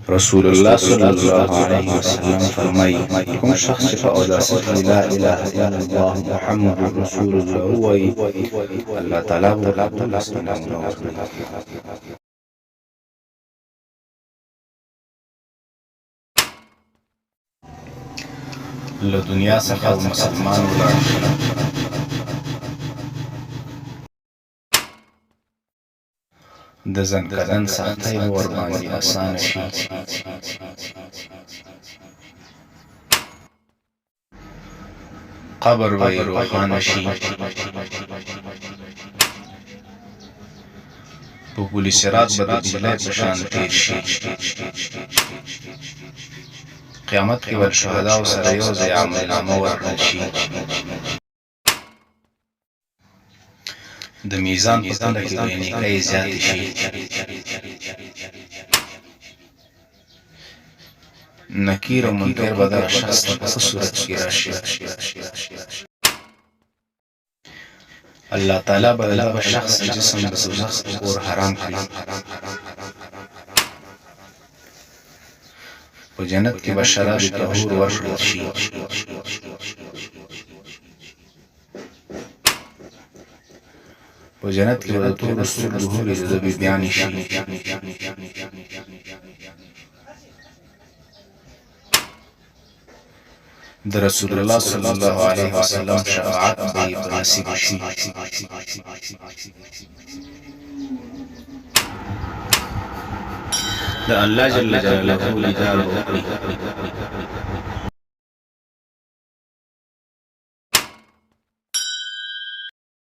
رسول الله صلی الله علیه وسلم فرمایي کوم شخص چې په اوداسه کې لا اله الا الله محمد رسول الله وایي الله تعالی به ورته لس انعامونه ورکړي. له دنیا څخه مسلمان ولاړ شي د ځان کدن سختۍ به ورباندې اسانه شي. قبر به یې روښانه شي. په پل صراط به د بجلۍ په شان تېر شي. قیامت کې به د شهداو سره یو ځای عملنامه ورکړل شي. د میزان په تله کې به نیکۍ زیاتې شي. نکیر او منکر به دغه شخص ته په ښه صورت کې راشي. الله تعالی به د دغه شخص جسم د دوزخ په اور حرام کړي. په جنت کې به شراب طهور ورکړل شي. په جنت کې به د ټولو سترګو هورې د ده بیبیانې شي. د رسول الله صلی الله علیه وسلم شفاعت به یې په نصیب شي. د الله جل جلاله دیدار وکړي.